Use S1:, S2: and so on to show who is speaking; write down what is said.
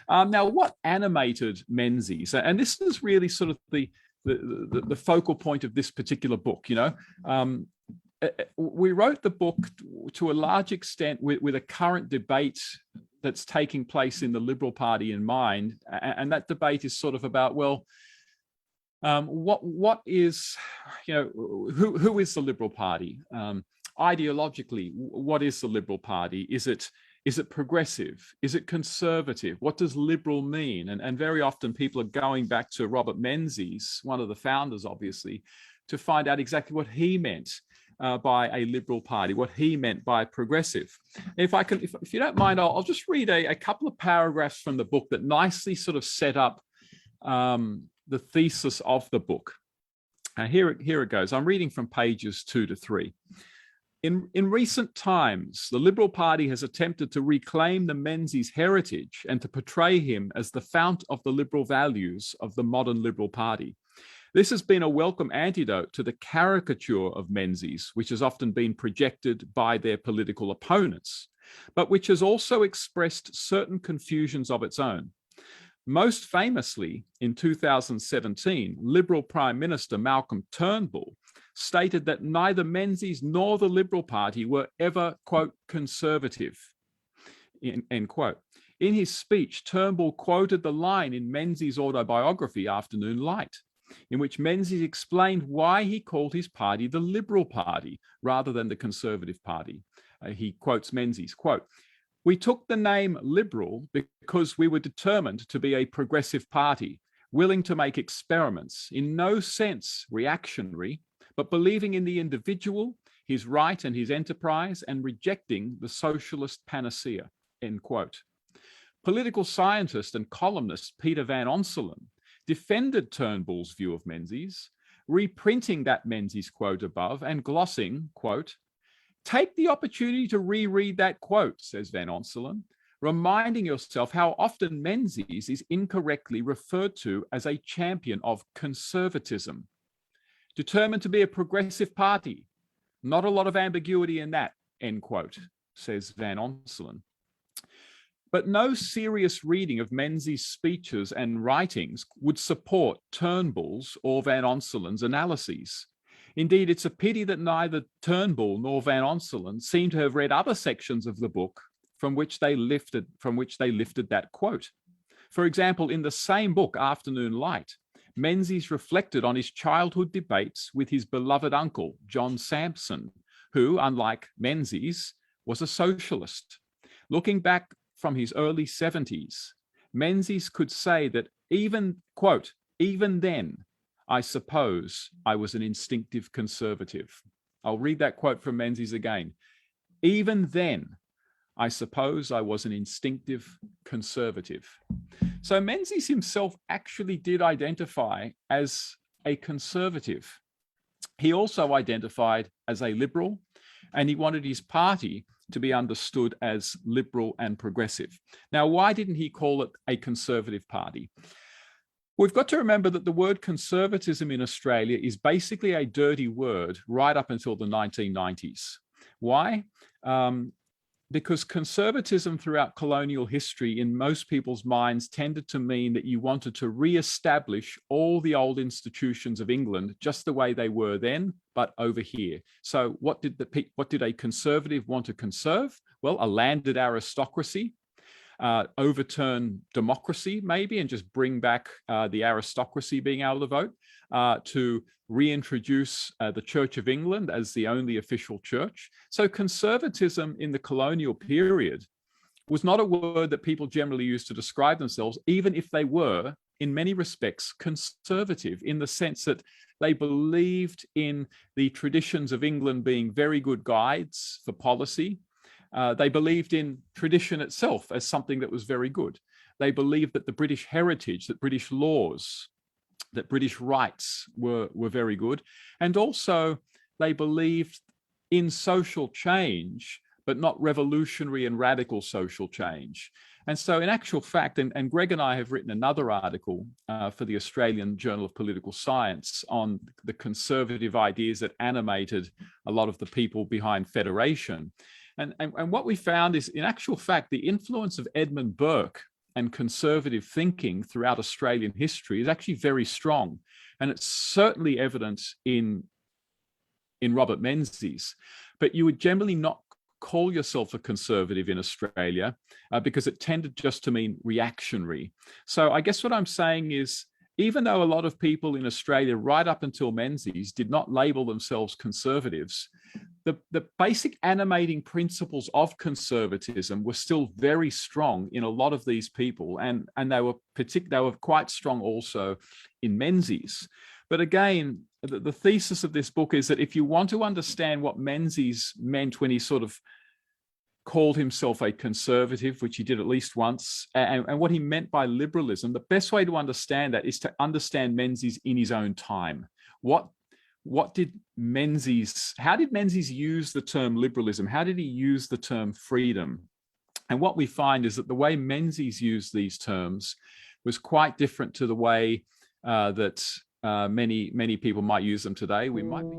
S1: Now, what animated Menzies, and this is really sort of the focal point of this particular book, we wrote the book to a large extent with a current debate that's taking place in the Liberal Party in mind, and that debate is sort of about, well, what is, who is the Liberal Party? Ideologically, what is the Liberal Party? Is it progressive? Is it conservative? What does liberal mean? And very often people are going back to Robert Menzies, one of the founders, obviously, to find out exactly what he meant by a Liberal Party, what he meant by progressive. If you don't mind, I'll just read a couple of paragraphs from the book that nicely sort of set up the thesis of the book. Here it goes. I'm reading from pages 2 to 3. In recent times, the Liberal Party has attempted to reclaim the Menzies heritage and to portray him as the fount of the liberal values of the modern Liberal Party. This has been a welcome antidote to the caricature of Menzies, which has often been projected by their political opponents, but which has also expressed certain confusions of its own. Most famously, in 2017, Liberal Prime Minister Malcolm Turnbull stated that neither Menzies nor the Liberal Party were ever, quote, conservative, end quote. In his speech, Turnbull quoted the line in Menzies' autobiography, Afternoon Light, in which Menzies explained why he called his party the Liberal Party rather than the Conservative Party. He quotes Menzies, quote, "We took the name Liberal because we were determined to be a progressive party, willing to make experiments, in no sense reactionary, but believing in the individual, his right and his enterprise, and rejecting the socialist panacea," end quote. Political scientist and columnist Peter Van Onselen defended Turnbull's view of Menzies, reprinting that Menzies quote above and glossing, quote, "Take the opportunity to reread that quote," says Van Onselen, reminding yourself how often Menzies is incorrectly referred to as a champion of conservatism. Determined to be a progressive party. Not a lot of ambiguity in that, end quote, says Van Onselen. But no serious reading of Menzies' speeches and writings would support Turnbull's or Van Onselen's analyses. Indeed, it's a pity that neither Turnbull nor Van Onselen seem to have read other sections of the book from which they lifted that quote. For example, in the same book, Afternoon Light, Menzies reflected on his childhood debates with his beloved uncle, John Sampson, who, unlike Menzies, was a socialist. Looking back from his early 70s, Menzies could say that even, quote, "even then, I suppose I was an instinctive conservative." I'll read that quote from Menzies again. "Even then, I suppose I was an instinctive conservative." So Menzies himself actually did identify as a conservative. He also identified as a liberal, and he wanted his party to be understood as liberal and progressive. Now, why didn't he call it a conservative party? We've got to remember that the word conservatism in Australia is basically a dirty word right up until the 1990s. Why? Because conservatism throughout colonial history in most people's minds tended to mean that you wanted to re-establish all the old institutions of England just the way they were then, but over here. So what did a conservative want to conserve? Well, a landed aristocracy, overturn democracy maybe, and just bring back the aristocracy being able to vote, to reintroduce the Church of England as the only official church. So conservatism in the colonial period was not a word that people generally used to describe themselves, even if they were, in many respects, conservative, in the sense that they believed in the traditions of England being very good guides for policy. They believed in tradition itself as something that was very good. They believed that the British heritage, that British laws, that British rights were very good. And also they believed in social change, but not revolutionary and radical social change. And so in actual fact, and Greg and I have written another article for the Australian Journal of Political Science on the conservative ideas that animated a lot of the people behind Federation. And what we found is, in actual fact, the influence of Edmund Burke and conservative thinking throughout Australian history is actually very strong. And it's certainly evident in Robert Menzies. But you would generally not call yourself a conservative in Australia because it tended just to mean reactionary. So I guess what I'm saying is, even though a lot of people in Australia right up until Menzies did not label themselves conservatives, the basic animating principles of conservatism were still very strong in a lot of these people, and they were quite strong also in Menzies. But again, the thesis of this book is that if you want to understand what Menzies meant when he sort of called himself a conservative, which he did at least once, and what he meant by liberalism, the best way to understand that is to understand Menzies in his own time. How did Menzies use the term liberalism? How did he use the term freedom? And what we find is that the way Menzies used these terms was quite different to the way that many people might use them today. We might be